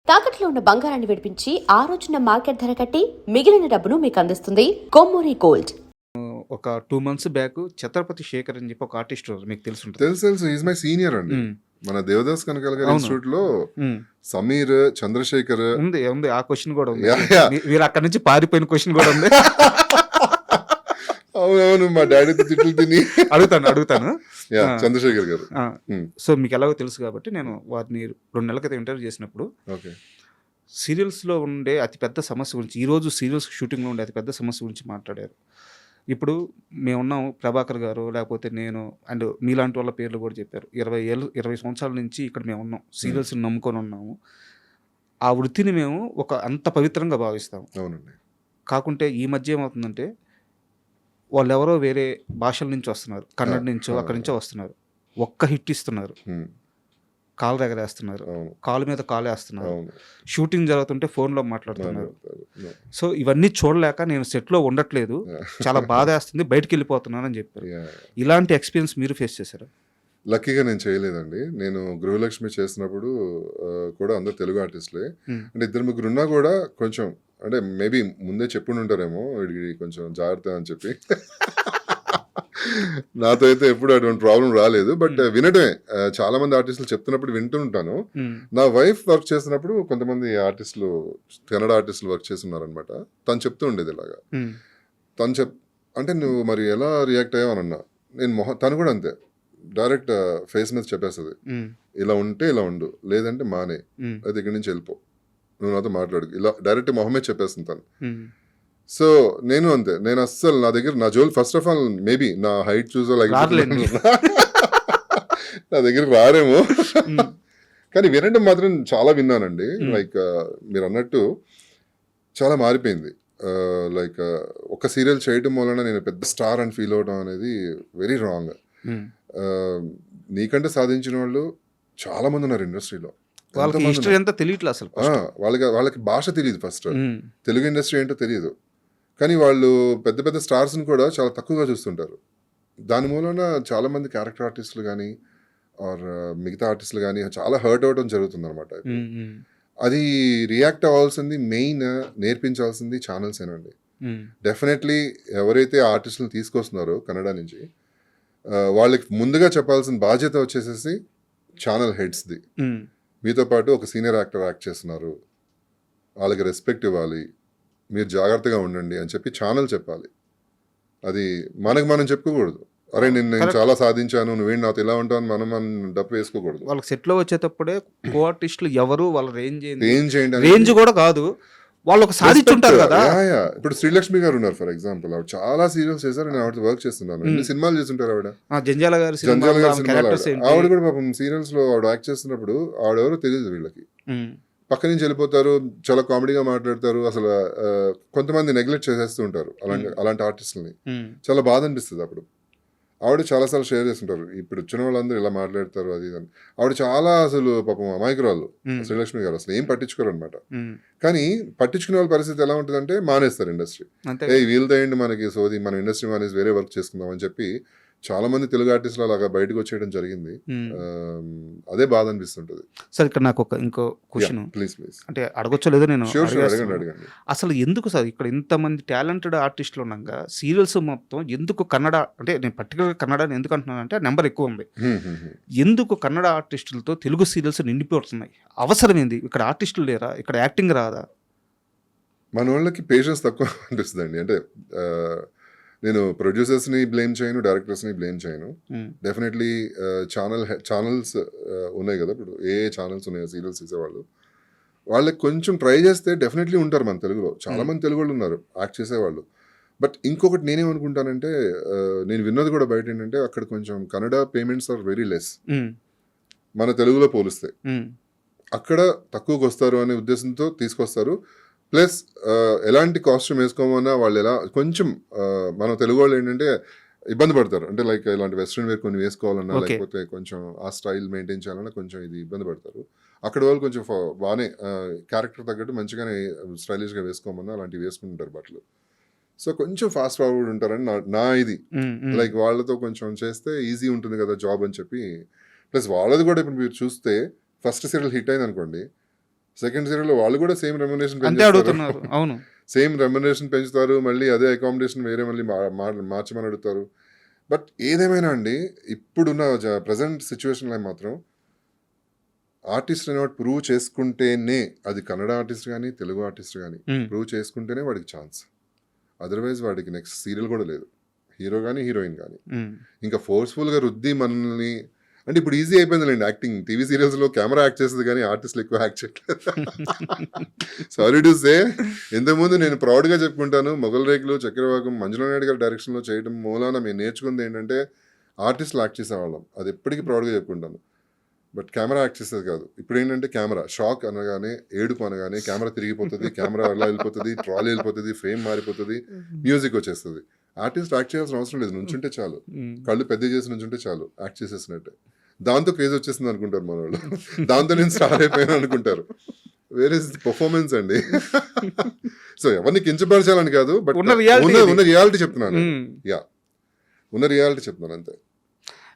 తాకట్లో ఉన్న బంగారాన్ని విడిపించి ఆ రోజున మార్కెట్ ధర కట్టి మిగిలిన డబ్బును మీకు అందిస్తుంది కొమ్మూరి గోల్డ్. ఒక 2 months బ్యాక్ ఛత్రపతి శేఖర్ అని చెప్పి ఒక ఆర్టిస్ట్ మీకు తెలుసుంటుంది. తెలుసు ఈజ్ మై సీనియర్ అండి. మన దేవదాస్ కనకాల గారి ఇన్స్టిట్యూట్ లో సమీర్, చంద్రశేఖర్ ఉంది ఆ క్వశ్చన్ కూడా ఉంది. మీరు అక్కడ నుంచి పారిపోయిన క్వశ్చన్ కూడా ఉంది. అవునవును, మా డాడీతో తిట్లు తిని అడుగుతాను చంద్రశేఖర్ గారు. సో మీకు ఎలాగో తెలుసు కాబట్టి నేను వారిని 2 నెలల క్రితం ఇంటర్వ్యూ చేసినప్పుడు సీరియల్స్లో ఉండే అతిపెద్ద సమస్య గురించి, ఈరోజు సీరియల్స్ షూటింగ్లో ఉండే అతిపెద్ద సమస్య గురించి మాట్లాడారు. ఇప్పుడు మేమున్నాం, ప్రభాకర్ గారు, లేకపోతే నేను, అండ్ మీలాంటి వాళ్ళ పేర్లు కూడా చెప్పారు. 20 సంవత్సరాల నుంచి ఇక్కడ మేము ఉన్నాం, సీరియల్స్ని నమ్ముకొని ఉన్నాము. ఆ వృత్తిని మేము ఒక అంత పవిత్రంగా భావిస్తాము. అవునండి. కాకుంటే ఈ మధ్య ఏమవుతుందంటే వాళ్ళు ఎవరో వేరే భాషల నుంచి వస్తున్నారు, కన్నడ నుంచో అక్కడి నుంచో వస్తున్నారు, ఒక్క హిట్ ఇస్తున్నారు, కాలు ఎగరేస్తున్నారు, కాలు మీద కాలు వేస్తున్నారు, షూటింగ్ జరుగుతుంటే ఫోన్లో మాట్లాడుతున్నారు. సో ఇవన్నీ చూడలేక నేను సెట్లో ఉండట్లేదు, చాలా బాధ వేస్తుంది, బయటికి వెళ్ళిపోతున్నాను అని చెప్పారు. ఇలాంటి ఎక్స్పీరియన్స్ మీరు ఫేస్ చేశారు? లక్కీగా నేను చేయలేదండి. నేను గృహలక్ష్మి చేసినప్పుడు కూడా అందరు తెలుగు ఆర్టిస్టులే. అంటే 2-3 ఉన్నా కూడా కొంచెం, అంటే మేబీ ముందే చెప్పుండి ఉంటారేమో వీడికి కొంచెం జాగ్రత్త అని చెప్పి. నాతో అయితే ఎప్పుడు అటువంటి ప్రాబ్లం రాలేదు. బట్ వినటమే, చాలా మంది ఆర్టిస్టులు చెప్తున్నప్పుడు వింటూ ఉంటాను. నా వైఫ్ వర్క్ చేసినప్పుడు కొంతమంది ఆర్టిస్టులు, కన్నడ ఆర్టిస్టులు వర్క్ చేస్తున్నారు అనమాట. తను చెప్తూ ఉండేది ఇలాగా. తను అంటే నువ్వు మరి ఎలా రియాక్ట్ అయ్యావు అని అన్నా. నేను తను కూడా అంతే, డైరెక్ట్ ఫేస్ మీద చెప్పేస్తుంది, ఇలా ఉంటే ఇలా ఉండు, లేదంటే మానే, అది ఇక్కడి నుంచి వెళ్ళిపో, నువ్వు నాతో మాట్లాడు, ఇలా డైరెక్ట్ మొహమే చెప్పేస్తుంది తను. సో నేను అంతే, నేను అస్సలు నా Jal first of all maybe నా హైట్ చూసో నా దగ్గరికి రారేమో, కానీ వినడం మాత్రం చాలా విన్నానండి. లైక్ మీరు అన్నట్టు చాలా మారిపోయింది. లైక్ ఒక సీరియల్ చేయడం వలన నేను పెద్ద స్టార్ అని ఫీల్ అవడం అనేది వెరీ రాంగ్. నీకంటే సాధించిన వాళ్ళు చాలా మంది ఉన్నారు ఇండస్ట్రీలో. వాళ్ళకి భాష తెలియదు, ఫస్ట్ తెలుగు ఇండస్ట్రీ ఏంటో తెలియదు, కానీ వాళ్ళు పెద్ద పెద్ద స్టార్స్ని కూడా చాలా తక్కువగా చూస్తుంటారు. దాని మూలన చాలా మంది క్యారెక్టర్ ఆర్టిస్టులు కానీ ఆర్ మిగతా ఆర్టిస్టులు కానీ చాలా హర్ట్ అవ్వడం జరుగుతుంది అనమాట. అది రియాక్ట్ అవ్వాల్సింది, మెయిన్ నేర్పించాల్సింది ఛానల్స్ ఏనండి. డెఫినెట్లీ ఎవరైతే ఆర్టిస్టులను తీసుకొస్తున్నారో కన్నడ నుంచి, వాళ్ళకి ముందుగా చెప్పాల్సిన బాధ్యత వచ్చేసేసి ఛానల్ హెడ్స్ది. మీతో పాటు ఒక సీనియర్ యాక్టర్ యాక్ట్ చేస్తున్నారు, వాళ్ళకి రెస్పెక్ట్ ఇవ్వాలి, మీరు జాగ్రత్తగా ఉండండి అని చెప్పి ఛానల్ చెప్పాలి. అది మనం చెప్పుకోకూడదు, అరే నేను చాలా సాధించాను, నువ్వేంటి నాతో ఇలా ఉంటావు అని మనం డప్పు వేసుకోకూడదు. వాళ్ళకి సెట్లో వచ్చేటప్పుడే కో ఆర్టిస్టులు ఎవరు, వాళ్ళ రేంజ్ కూడా కాదు, వాళ్ళు ఒక సాధించుంటారు కదా. ఇప్పుడు శ్రీలక్ష్మి గారు ఉన్నారు ఫర్ ఎగ్జాంపుల్, ఆవిడ చాలా సీరియల్స్ చేశారు, నేను ఆవిడ వర్క్ చేస్తున్నాను. ఎన్ని సినిమాలు చేస్తుంటారు ఆవిడ. జంజాల గారు ఆవిడ కూడా పాపం సీరియల్స్ లో ఆవిడ యాక్ట్ చేస్తున్నప్పుడు ఆవిడెవరో తెలియదు వీళ్ళకి. పక్క నుంచి వెళ్ళిపోతారు, చాలా కామెడీగా మాట్లాడతారు, అసలు కొంతమంది నెగ్లెక్ట్ చేసేస్తూ ఉంటారు అలాంటి ఆర్టిస్టులని. చాలా బాధ అనిపిస్తుంది అప్పుడు. ఆవిడ చాలాసార్లు షేర్ చేస్తుంటారు, ఇప్పుడు వచ్చిన వాళ్ళందరూ ఇలా మాట్లాడతారు అది అని. ఆవిడ చాలా అసలు పాపం అమాయకురాలు శ్రీలక్ష్మి గారు, అసలు ఏం పట్టించుకోరు అనమాట. కానీ పట్టించుకునే వాళ్ళ పరిస్థితి ఎలా ఉంటుందంటే మానేస్తారు ఇండస్ట్రీ. వీళ్ళతో ఏంటి మనకి సోది, మన ఇండస్ట్రీ మానేసి వేరే వర్క్ చేసుకుందాం అని చెప్పి చాలా మంది తెలుగు ఆర్టిస్టులు అలాగా బయటకు వచ్చేయడం జరిగింది. అదే బాధ అనిపిస్తుంటది. సార్ ఇక్కడ నాకు ఇంకో క్వశ్చన్, ప్లీజ్ అంటే అడగొచ్చో లేదో నేను అడగండి. అసలు ఎందుకు సార్ ఇక్కడ ఇంతమంది టాలెంటెడ్ ఆర్టిస్టులు ఉన్నాక సీరియల్స్ మొత్తం ఎందుకు కన్నడ, అంటే నేను పర్టికులర్గా కన్నడ ఎందుకు అంటున్నాను అంటే నెంబర్ ఎక్కువ ఉంది, ఎందుకు కన్నడ ఆర్టిస్టులతో తెలుగు సీరియల్స్ నిండిపోతున్నాయి? అవసరం ఏంది? ఇక్కడ ఆర్టిస్టులు లేరా? ఇక్కడ యాక్టింగ్ రాదా? మన వాళ్ళకి పేషెన్స్ తక్కువ అనిపిస్తుంది అండి. అంటే నేను ప్రొడ్యూసర్స్ని బ్లేమ్ చేయను, డైరెక్టర్స్ని బ్లేమ్ చేయను. డెఫినెట్లీ ఛానల్స్ ఉన్నాయి కదా, ఇప్పుడు ఏ ఛానల్స్ ఉన్నాయో సీరియల్స్ చేసేవాళ్ళు, వాళ్ళకి కొంచెం ట్రై చేస్తే డెఫినెట్లీ ఉంటారు మన తెలుగులో. చాలా మంది తెలుగు వాళ్ళు ఉన్నారు యాక్ట్ చేసేవాళ్ళు. బట్ ఇంకొకటి నేనేమనుకుంటానంటే, నేను విన్నది కూడా బయట ఏంటంటే, అక్కడ కొంచెం Kannada payments are very less మన తెలుగులో పోలిస్తే. అక్కడ తక్కువకి వస్తారు అనే ఉద్దేశంతో తీసుకొస్తారు. ప్లస్ ఎలాంటి కాస్ట్యూమ్ వేసుకోమన్నా వాళ్ళు ఎలా కొంచెం మన తెలుగు వాళ్ళు ఏంటంటే ఇబ్బంది పడతారు. అంటే లైక్ ఇలాంటి వెస్ట్రన్ వేర్ కొన్ని వేసుకోవాలన్నా, లేకపోతే కొంచెం ఆ స్టైల్ మెయింటైన్ చేయాలన్నా కొంచెం ఇది ఇబ్బంది పడతారు. అక్కడ వాళ్ళు కొంచెం బాగానే క్యారెక్టర్ తగ్గట్టు మంచిగానే స్టైలిష్గా వేసుకోమన్నా అలాంటివి వేసుకుంటారు బట్టలు. సో కొంచెం ఫాస్ట్ ఫార్వర్డ్ ఉంటారని నా ఇది. లైక్ వాళ్ళతో కొంచెం చేస్తే ఈజీ ఉంటుంది కదా జాబ్ అని చెప్పి. ప్లస్ వాళ్ళది కూడా ఇప్పుడు మీరు చూస్తే ఫస్ట్ సీరియల్ హిట్ అయింది అనుకోండి, సెకండ్ సీరియల్లో వాళ్ళు కూడా సేమ్ రెమ్యునరేషన్ అంతే అడుగుతున్నారు. అవును. సేమ్ రెమ్యునరేషన్ పెంచుతారు, మళ్ళీ అదే అకామిడేషన్ వేరే మళ్ళీ మార్చమని అడుగుతారు. బట్ ఏదేమైనా అండి, ఇప్పుడున్న ప్రజెంట్ సిచ్యువేషన్లో మాత్రం ఆర్టిస్ట్ అనేవాడు ప్రూవ్ చేసుకుంటేనే, అది కన్నడ ఆర్టిస్ట్ కానీ తెలుగు ఆర్టిస్ట్ కానీ ప్రూవ్ చేసుకుంటేనే వాడికి ఛాన్స్. అదర్వైజ్ వాడికి నెక్స్ట్ సీరియల్ కూడా లేదు, హీరో కానీ హీరోయిన్ కానీ. ఇంకా ఫోర్స్ఫుల్గా రుద్ది మనల్ని, అంటే ఇప్పుడు ఈజీ అయిపోయిందిలేండి యాక్టింగ్. టీవీ సీరియల్స్లో కెమెరా యాక్ట్ చేస్తుంది కానీ ఆర్టిస్టులు ఎక్కువ యాక్ట్ చేయట్లేదు. సారీ టు సే, ఇంతకుముందు నేను ప్రౌడ్గా చెప్పుకుంటాను, మొగల్ రేకులు, చక్రవాకం మంజులా నాయుడు గారి డైరెక్షన్లో చేయడం మూలాన మేము నేర్చుకుంది ఏంటంటే ఆర్టిస్టులు యాక్ట్ చేసేవాళ్ళం. అది ఎప్పటికీ ప్రౌడ్గా చెప్పుకుంటాను. బట్ కెమెరా యాక్ట్ చేసేది కాదు. ఇప్పుడు ఏంటంటే కెమెరా షాక్ అనగానే, ఏడుపు అనగానే కెమెరా తిరిగిపోతుంది, కెమెరా ఎలా వెళ్ళిపోతుంది, ట్రాలీ వెళ్ళిపోతుంది, ఫ్రేమ్ మారిపోతుంది, మ్యూజిక్ వచ్చేస్తుంది. ఆర్టిస్ట్ యాక్ట్ చేయాల్సిన అవసరం లేదు, నుంచుంటే చాలు, కళ్ళు పెద్ద చేసి నుంచుంటే చాలు, యాక్ట్ చేసేసినట్టే. దాంతో క్రేజ్ వచ్చేసింది అనుకుంటారు మన వాళ్ళు, దాంతో నేను స్టార్ అయిపోయాను అనుకుంటారు. వేరే పర్ఫార్మెన్స్ అండి. సో ఎవరిని కించపరచాలని కాదు, బట్ ఉన్న రియాలిటీ చెప్తున్నాను. యా, ఉన్న రియాలిటీ చెప్తున్నాను అంతే.